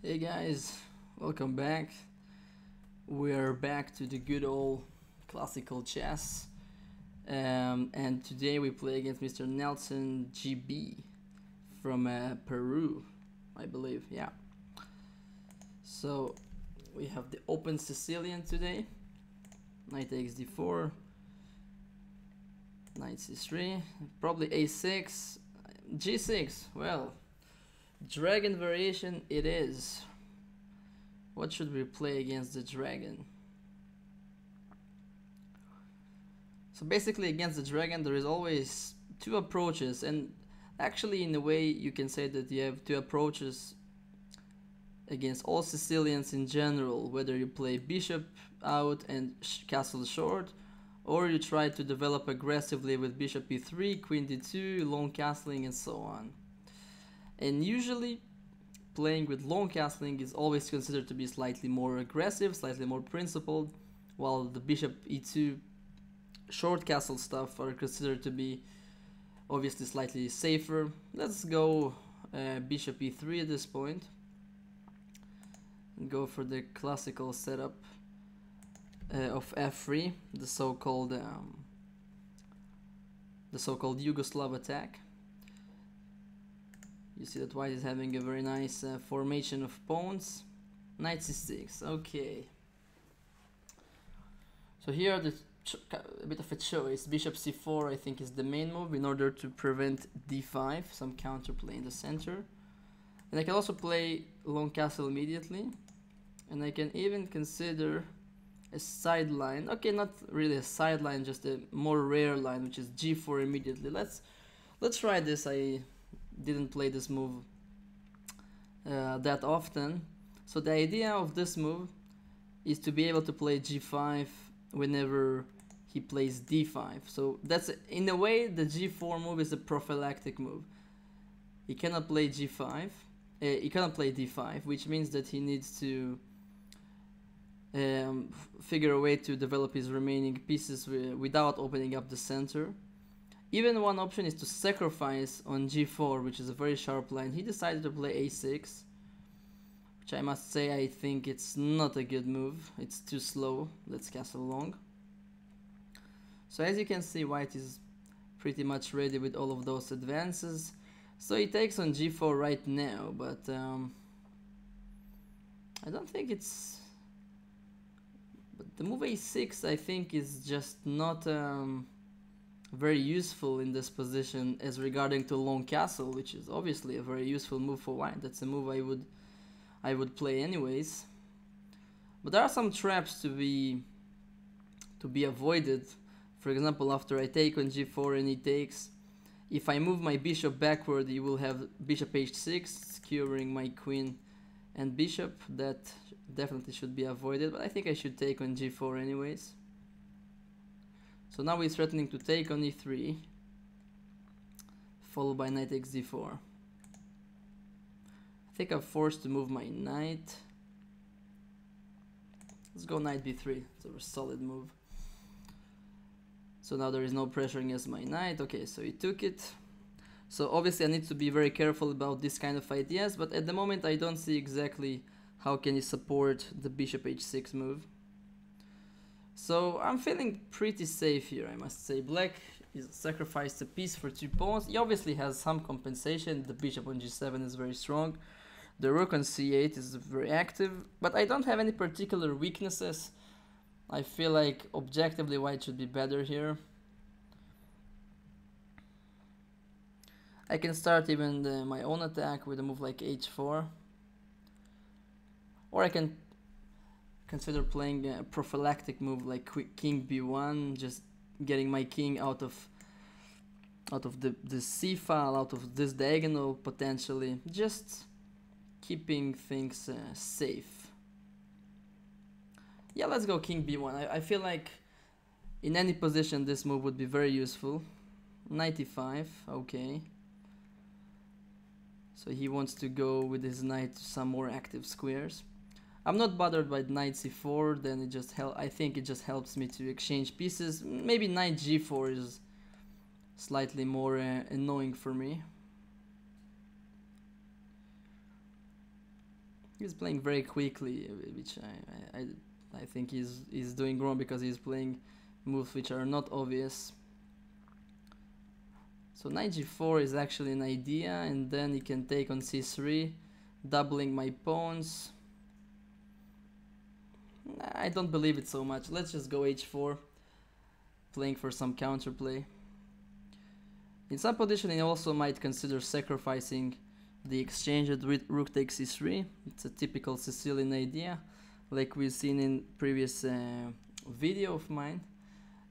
Hey guys, welcome back. We're back to the good old classical chess, and today we play against Mr. NelsonGB from Peru, I believe. Yeah. So we have the open Sicilian today. Knight takes d4, knight c3, probably a6, g6. Well, dragon variation it is. What should we play against the dragon? So basically against the dragon there is always two approaches, and actually in a way you can say that you have two approaches against all Sicilians in general, whether you play bishop out and castle short, or you try to develop aggressively with bishop e3, queen d2, long castling and so on. And usually playing with long castling is always considered to be slightly more aggressive, slightly more principled, while the bishop e2 short castle stuff are considered to be obviously slightly safer. Let's go bishop e3 at this point and go for the classical setup of f3, the so-called Yugoslav attack. You see that white is having a very nice formation of pawns. Knight c6, okay. So here are a bit of a choice. Bishop c4 I think is the main move in order to prevent d5, some counterplay in the center. And I can also play long castle immediately. And I can even consider a sideline. Okay, not really a sideline, just a more rare line, which is g4 immediately. Let's try this. I didn't play this move that often. So the idea of this move is to be able to play g5 whenever he plays d5. So that's, in a way, the g4 move is a prophylactic move. He cannot play g5, he cannot play d5, which means that he needs to figure a way to develop his remaining pieces without opening up the center. Even one option is to sacrifice on g4, which is a very sharp line. He decided to play a6, which I must say I think it's not a good move. It's too slow. Let's castle long. So as you can see, white is pretty much ready with all of those advances. So he takes on g4 right now, but I don't think it's... But the move a6 I think is just not very useful in this position as regarding to long castle, which is obviously a very useful move for white. That's a move I would play anyways. But there are some traps to be avoided. For example, after I take on g4 and he takes, if I move my bishop backward, you will have bishop h6, skewering my queen and bishop. That definitely should be avoided, but I think I should take on g4 anyways. So now he's threatening to take on e3, followed by knight takes d4. I think I'm forced to move my knight. Let's go knight b3. It's a solid move. So now there is no pressure against my knight. Okay, so he took it. So obviously I need to be very careful about this kind of ideas, but at the moment I don't see exactly how can he support the bishop h6 move. So I'm feeling pretty safe here, I must say. Black is sacrificed a piece for 2 pawns. He obviously has some compensation. The bishop on g7 is very strong. The rook on c8 is very active, but I don't have any particular weaknesses. I feel like objectively white should be better here. I can start even my own attack with a move like h4. Or I can consider playing a prophylactic move like king b1, just getting my king out of the c file, out of this diagonal potentially, just keeping things safe. Yeah, let's go king b1. I feel like in any position this move would be very useful. Knight e5, okay. So he wants to go with his knight to some more active squares. I'm not bothered by knight c4, then it just I think it just helps me to exchange pieces. Maybe knight g4 is slightly more annoying for me. He's playing very quickly, which I think he's doing wrong because he's playing moves which are not obvious. So knight g4 is actually an idea, and then he can take on c3, doubling my pawns. I don't believe it so much. Let's just go h4, playing for some counterplay. In some position, he also might consider sacrificing the exchange at rook takes c3. It's a typical Sicilian idea, like we've seen in previous video of mine.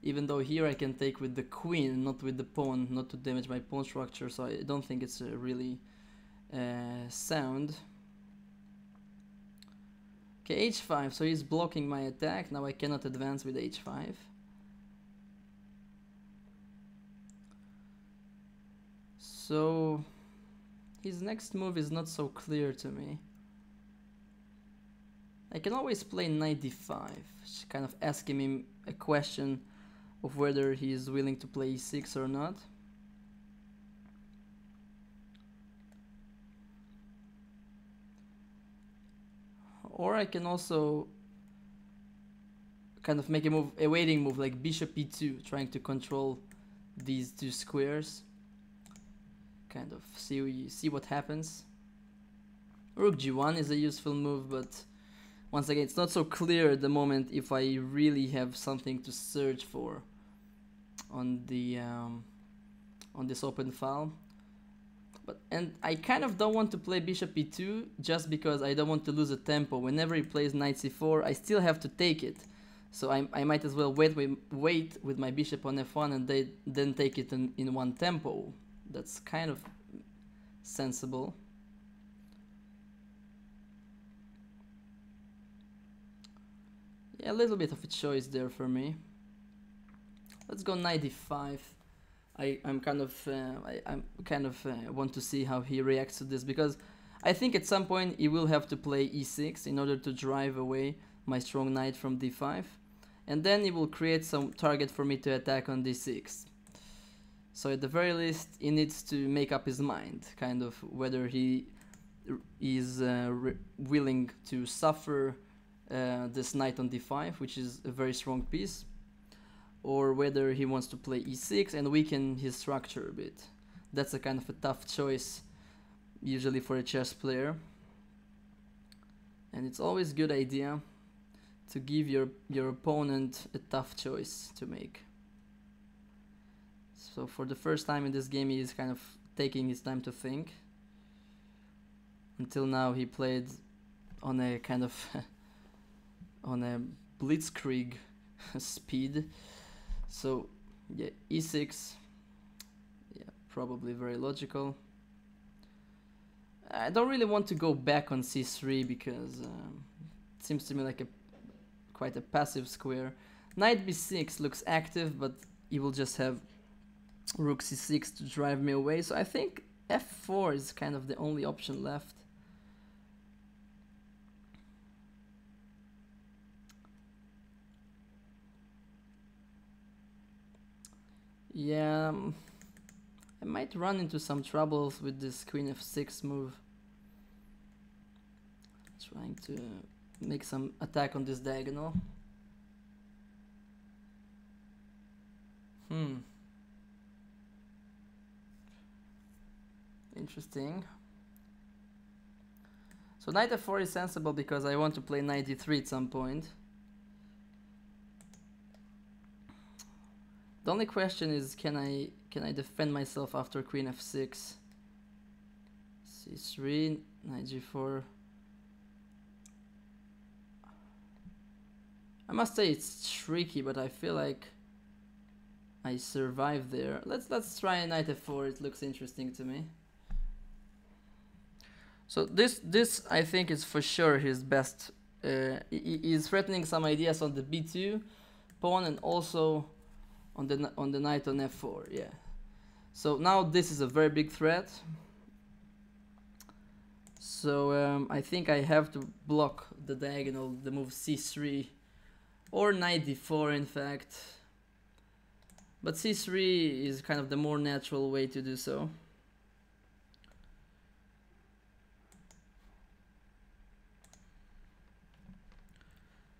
Even though here I can take with the queen, not with the pawn, not to damage my pawn structure, so I don't think it's really sound. Okay, h5, so he's blocking my attack. Now I cannot advance with h5. So his next move is not so clear to me. I can always play knight d5, kind of asking him a question of whether he is willing to play e6 or not. Or I can also kind of make a waiting move like bishop e2, trying to control these two squares. Kind of see what happens. Rook g1 is a useful move, but once again, it's not so clear at the moment if I really have something to search for on the on this open file. And I kind of don't want to play bishop e2 just because I don't want to lose a tempo. Whenever he plays knight c4, I still have to take it. So I might as well wait with my bishop on f1 and then take it in one tempo. That's kind of sensible. Yeah, a little bit of a choice there for me. Let's go knight d5. I'm kind of want to see how he reacts to this, because I think at some point he will have to play e6 in order to drive away my strong knight from d5, and then he will create some target for me to attack on d6. So at the very least he needs to make up his mind, kind of whether he is willing to suffer this knight on d5, which is a very strong piece, or whether he wants to play e6 and weaken his structure a bit. That's a kind of a tough choice usually for a chess player, and it's always a good idea to give your opponent a tough choice to make. So for the first time in this game he is kind of taking his time to think. Until now he played on a kind of on a blitzkrieg speed. So yeah, e6, yeah, probably very logical. I don't really want to go back on c3 because it seems to me like quite a passive square. Knight b6 looks active, but he will just have rook c6 to drive me away. So I think f4 is kind of the only option left. Yeah, I might run into some troubles with this queen f6 move. Trying to make some attack on this diagonal. Interesting. So knight f4 is sensible because I want to play knight d3 at some point. The only question is, can I defend myself after queen f6? c3, knight g4. I must say it's tricky, but I feel like I survived there. Let's try knight f4. It looks interesting to me. So this I think is for sure his best. He's threatening some ideas on the b2 pawn and also on the knight on f4. Yeah. So now this is a very big threat. So I think I have to block the diagonal, the move c3 or knight d4 in fact. But c3 is kind of the more natural way to do so.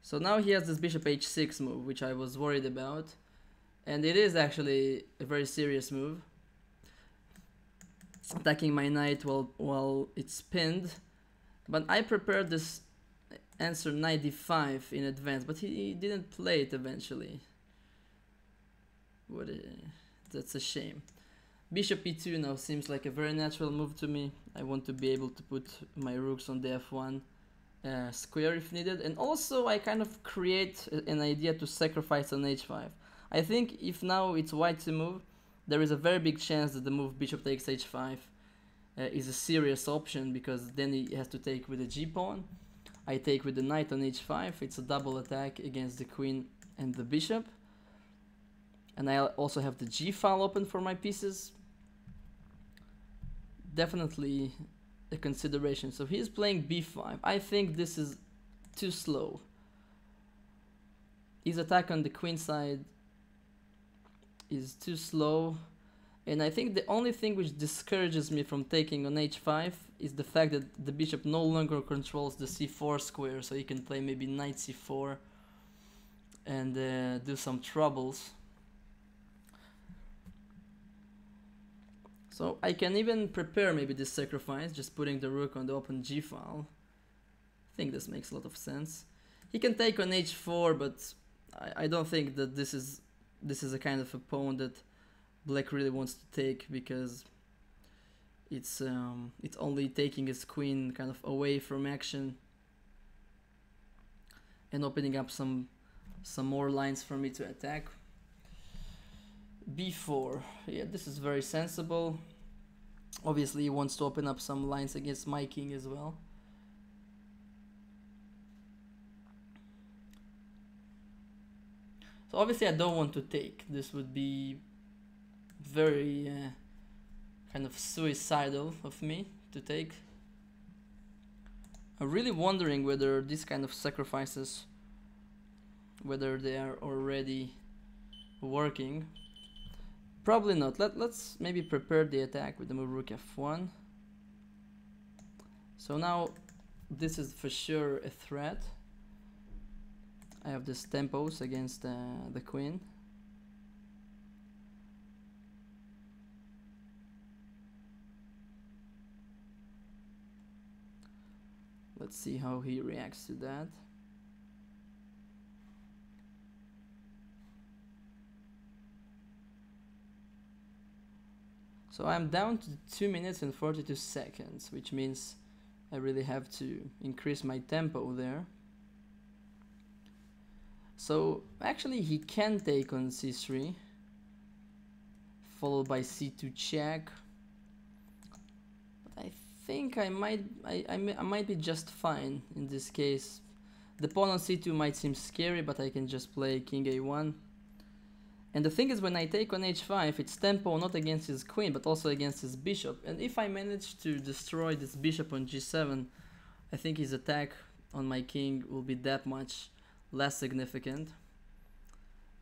So now he has this bishop h6 move, which I was worried about. And it is actually a very serious move. Attacking my knight while it's pinned. But I prepared this answer knight d5 in advance, but he didn't play it eventually. That's a shame. Bishop e2 now seems like a very natural move to me. I want to be able to put my rooks on the f1 square if needed, and also I kind of create an idea to sacrifice on h5. I think if now it's white to move, there is a very big chance that the move bishop takes h5 is a serious option, because then he has to take with the g pawn. I take with the knight on h5. It's a double attack against the queen and the bishop. And I also have the g file open for my pieces. Definitely a consideration. So he's playing b5. I think this is too slow. His attack on the queen side is too slow. And I think the only thing which discourages me from taking on h5 is the fact that the bishop no longer controls the c4 square, so he can play maybe knight c4 and do some troubles. So I can even prepare maybe this sacrifice, just putting the rook on the open g file. I think this makes a lot of sense. He can take on h4, but I don't think that this is a kind of a pawn that black really wants to take, because it's only taking his queen kind of away from action and opening up some more lines for me to attack. b4, yeah, this is very sensible. Obviously he wants to open up some lines against my king as well. So obviously I don't want to take. This would be very kind of suicidal of me to take. I'm really wondering whether these kind of sacrifices, whether they are already working. Probably not. Let's maybe prepare the attack with the move rook f1. So now this is for sure a threat. I have this tempos against the queen. Let's see how he reacts to that. So I'm down to 2 minutes and 42 seconds, which means I really have to increase my tempo there. So actually he can take on c3, followed by c2 check. But I think I might be just fine in this case. The pawn on c2 might seem scary, but I can just play king a1. And the thing is, when I take on h5, it's tempo not against his queen, but also against his bishop. And if I manage to destroy this bishop on g7, I think his attack on my king will be that much less significant.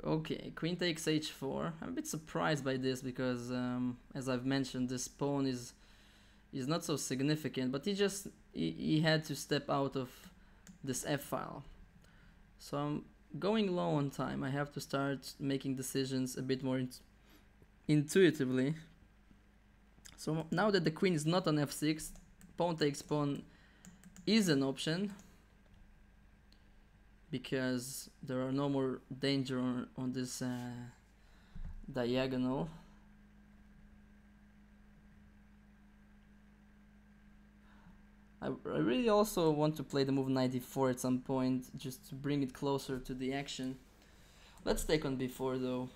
Okay, queen takes h4. I'm a bit surprised by this because, as I've mentioned, this pawn is not so significant, but he had to step out of this f file. So I'm going low on time. I have to start making decisions a bit more intuitively. So now that the queen is not on f6, pawn takes pawn is an option, because there are no more danger on this diagonal. I really also want to play the move knight d4 at some point, just to bring it closer to the action. Let's take on b4 though.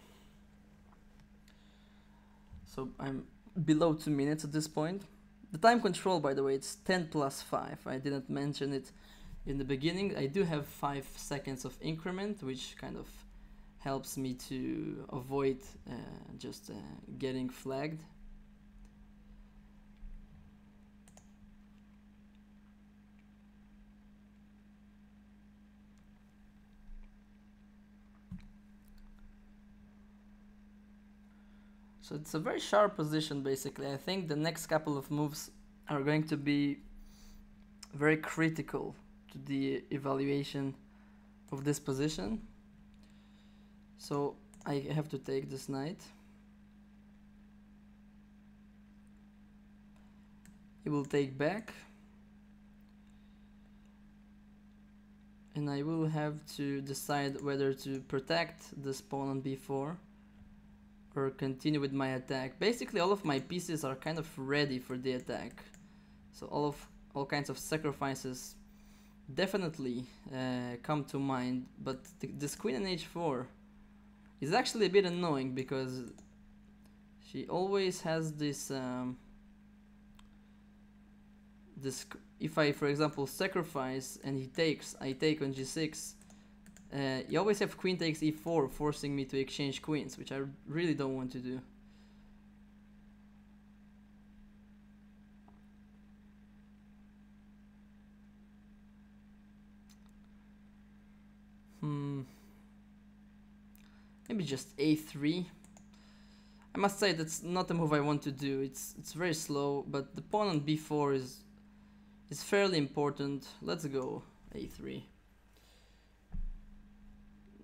So I'm below 2 minutes at this point. The time control, by the way, it's 10 plus 5. I didn't mention it in the beginning. I do have 5 seconds of increment, which kind of helps me to avoid just getting flagged. So it's a very sharp position basically. I think the next couple of moves are going to be very critical to the evaluation of this position. So I have to take this knight. He will take back. And I will have to decide whether to protect this pawn on b4 or continue with my attack. Basically all of my pieces are kind of ready for the attack. So all kinds of sacrifices definitely come to mind, but this queen in h4 is actually a bit annoying because she always has this if I, for example, sacrifice and he takes, I take on g6, you always have queen takes e4, forcing me to exchange queens, which I really don't want to do. Maybe just a3. I must say that's not a move I want to do. It's very slow, but the pawn on b4 is fairly important. Let's go a3.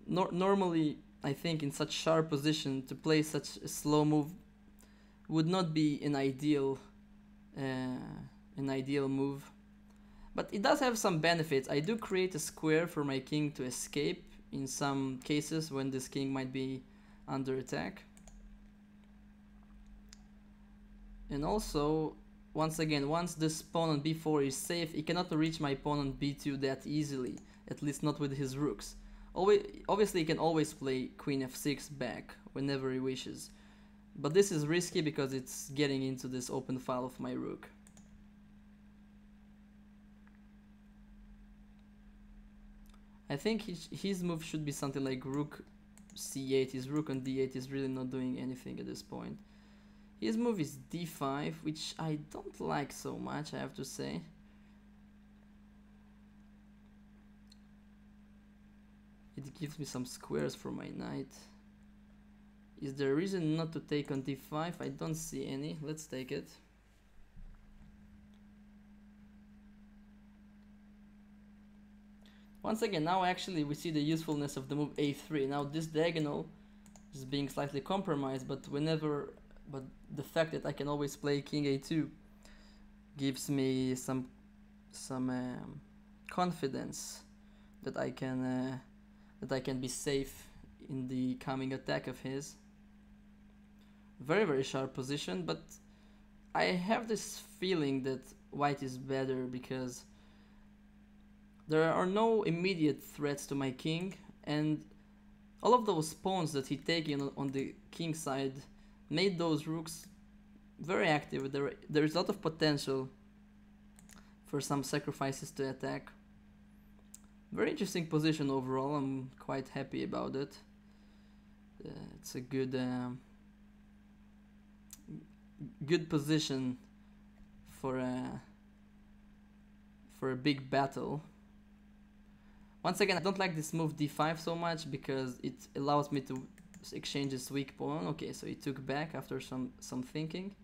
Normally, I think in such sharp position to play such a slow move would not be an ideal move, but it does have some benefits. I do create a square for my king to escape in some cases when this king might be under attack, and also once again, once this pawn on b4 is safe, he cannot reach my pawn on b2 that easily, at least not with his rooks. Obviously he can always play queen f6 back whenever he wishes, but this is risky because it's getting into this open file of my rook. I think his move should be something like rook c8. His rook on d8 is really not doing anything at this point. His move is d5, which I don't like so much, I have to say. It gives me some squares for my knight. Is there a reason not to take on d5? I don't see any. Let's take it. Once again, now actually we see the usefulness of the move a3. Now this diagonal is being slightly compromised, but the fact that I can always play king a2 gives me some confidence that I can be safe in the coming attack of his. Very sharp position, but I have this feeling that white is better because there are no immediate threats to my king, and all of those pawns that he taken on the king side made those rooks very active. There is a lot of potential for some sacrifices to attack. Very interesting position overall. I'm quite happy about it. It's a good position for a big battle. Once again, I don't like this move d5 so much because it allows me to exchange this weak pawn. Okay, so he took back after some thinking.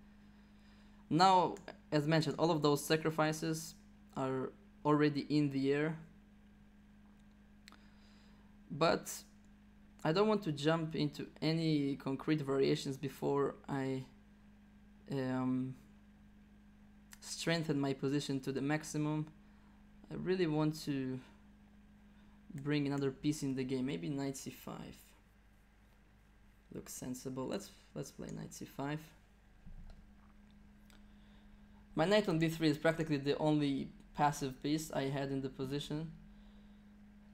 Now, as mentioned, all of those sacrifices are already in the air, but I don't want to jump into any concrete variations before I strengthen my position to the maximum. I really want to bring another piece in the game. Maybe knight c5 looks sensible. Let's play knight c5. My knight on b3 is practically the only passive piece I had in the position,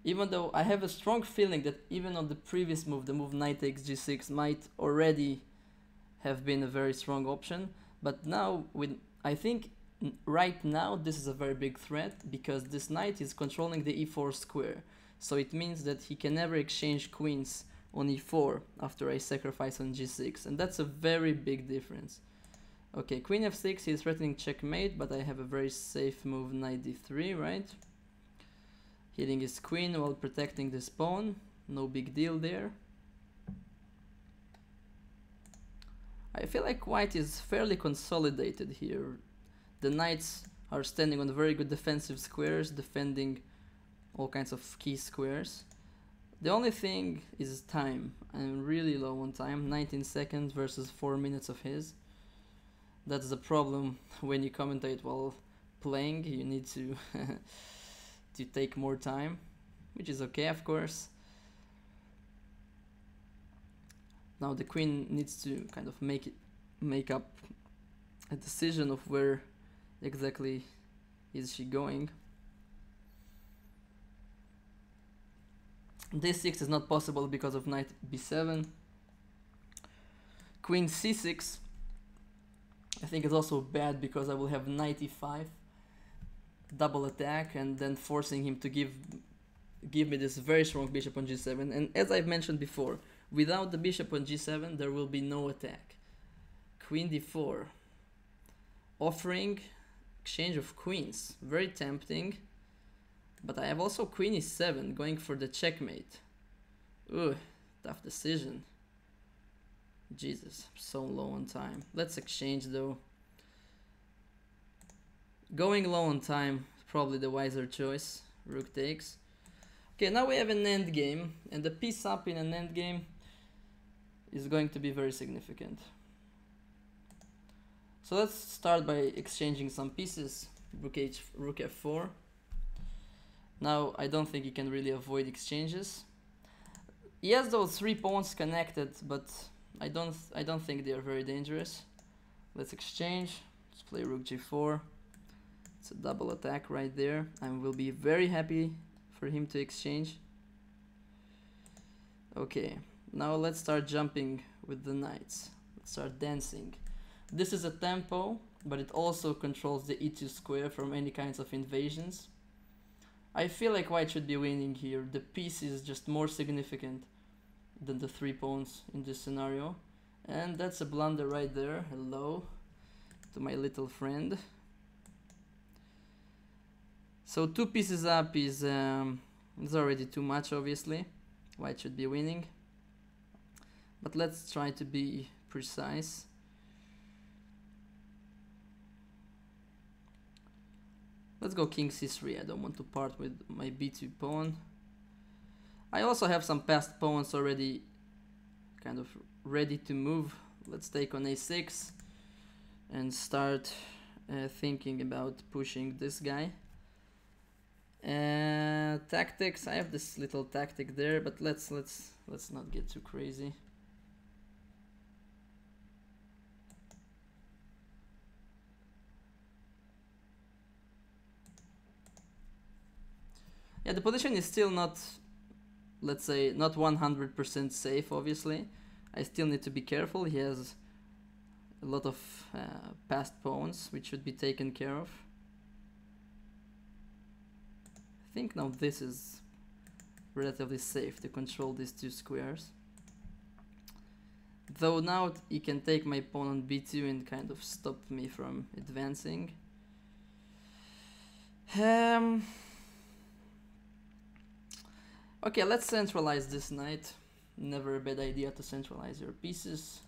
even though I have a strong feeling that even on the previous move, the move knight takes g6 might already have been a very strong option. But now, I think right now this is a very big threat because this knight is controlling the e4 square. So it means that he can never exchange queens on e4 after I sacrifice on g6, and that's a very big difference. Okay, queen f6, he's threatening checkmate, but I have a very safe move, knight d3, right? Hitting his queen while protecting this pawn, no big deal there. I feel like white is fairly consolidated here. The knights are standing on very good defensive squares, defending all kinds of key squares. The only thing is time. I'm really low on time, 19 seconds versus 4 minutes of his. That's the problem when you commentate while playing. You need to to take more time, which is okay, of course. Now the queen needs to kind of make up a decision of where exactly is she going. D6 is not possible because of knight b7. Queen c6 I think is also bad because I will have knight e5, double attack, and then forcing him to give me this very strong bishop on g7. And as I've mentioned before, without the bishop on g7 there will be no attack. Queen d4, offering exchange of queens, very tempting. But I have also queen e7, going for the checkmate. Ugh, tough decision. Jesus, so low on time. Let's exchange though. Going low on time is probably the wiser choice. Rook takes. Okay, now we have an endgame, and the piece up in an endgame is going to be very significant. So let's start by exchanging some pieces. Rook f4. Now I don't think he can really avoid exchanges. He has those 3 pawns connected, but I don't think they are very dangerous. Let's exchange. Let's play rook g4. It's a double attack right there. I will be very happy for him to exchange. Okay, now let's start jumping with the knights. Let's start dancing. This is a tempo, but it also controls the e2 square from any kinds of invasions. I feel like white should be winning here. The piece is just more significant than the 3 pawns in this scenario. And that's a blunder right there. Hello to my little friend. So 2 pieces up is already too much, obviously. White should be winning. But let's try to be precise. Let's go king c3. I don't want to part with my b2 pawn. I also have some passed pawns already kind of ready to move. Let's take on a6 and start thinking about pushing this guy. Tactics. I have this little tactic there, but let's not get too crazy. Yeah, the position is still not, let's say, not 100% safe, obviously. I still need to be careful. He has a lot of passed pawns, which should be taken care of. I think now this is relatively safe to control these 2 squares. Though now he can take my pawn on b2 and kind of stop me from advancing. Okay, let's centralize this knight. Never a bad idea to centralize your pieces.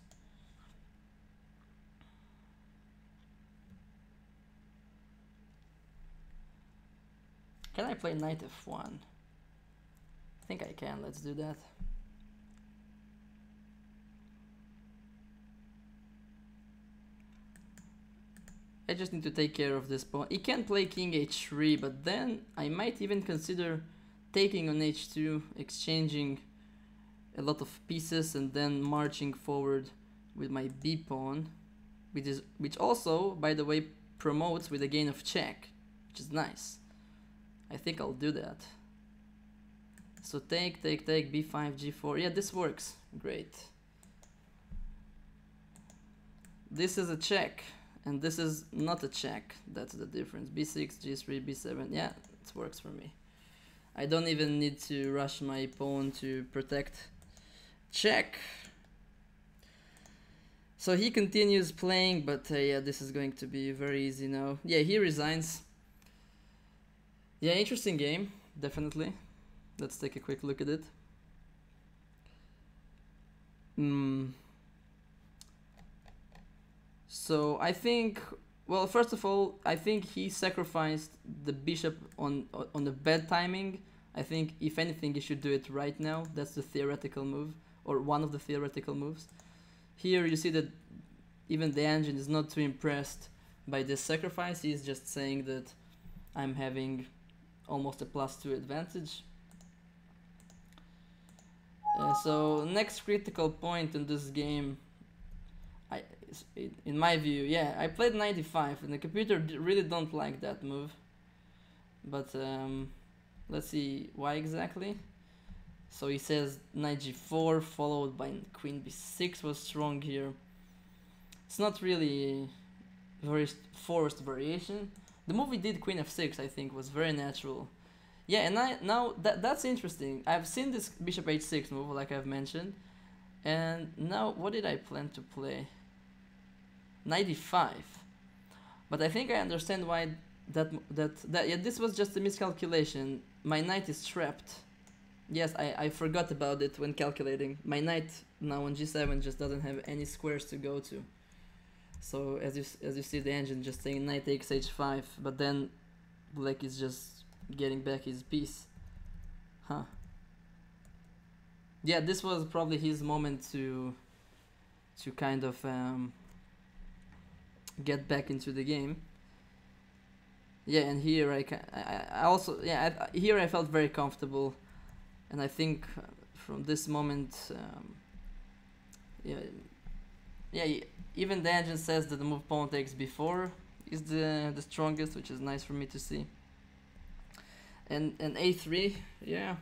Can I play knight f1? I think I can. Let's do that. I just need to take care of this pawn. He can play king h3, but then I might even consider taking on h2, exchanging a lot of pieces, and then marching forward with my b pawn, which also, by the way, promotes with a gain of check, which is nice. I think I'll do that. So take, b5, g4. Yeah, this works. Great. This is a check, and this is not a check. That's the difference. b6, g3, b7. Yeah, it works for me. I don't even need to rush my pawn to protect. Check. So he continues playing, but yeah, this is going to be very easy now. Yeah, he resigns. Yeah, interesting game, definitely. Let's take a quick look at it. So I think, well, first of all, I think he sacrificed the bishop on the bad timing I think if anything you should do it right now. That's the theoretical move, or one of the theoretical moves. Here you see that even the engine is not too impressed by this sacrifice. He's just saying that I'm having almost a +2 advantage. So next critical point in this game, in my view, yeah, I played knight d5 and the computer really don't like that move. But let's see why exactly. So he says knight g4 followed by queen b6 was strong here. It's not really very forced variation. The move he did queen f6 I think was very natural. Yeah, and now that's interesting. I've seen this bishop h6 move like I've mentioned. And now what did I plan to play? Knight d5. But I think I understand why yeah, this was just a miscalculation. My knight is trapped. Yes, I forgot about it when calculating. My knight now on g7 just doesn't have any squares to go to. So as you see the engine just saying knight takes h5, but then black is just getting back his piece. Huh. Yeah, this was probably his moment to kind of get back into the game. Yeah, and here I also, yeah, here I felt very comfortable, and I think from this moment, yeah, even the engine says that the move pawn takes b4 is the strongest, which is nice for me to see. And a3, yeah,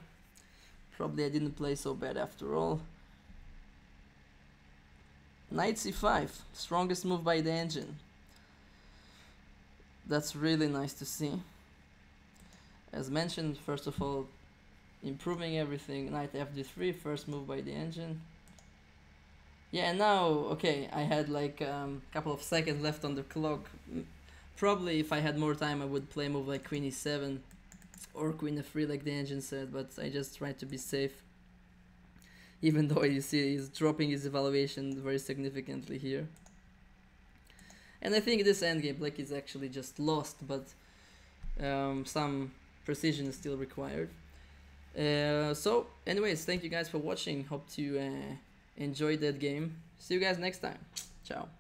probably I didn't play so bad after all. Knight c5, strongest move by the engine. That's really nice to see. As mentioned, first of all, improving everything. Knight fd3, first move by the engine. Yeah, and now, okay, I had like a couple of seconds left on the clock. Probably if I had more time I would play a move like queen e7 or queen f3 like the engine said, but I just tried to be safe. Even though you see he's dropping his evaluation very significantly here. And I think this endgame black is actually just lost, but some precision is still required. So anyways, thank you guys for watching. Hope to enjoy that game. See you guys next time. Ciao.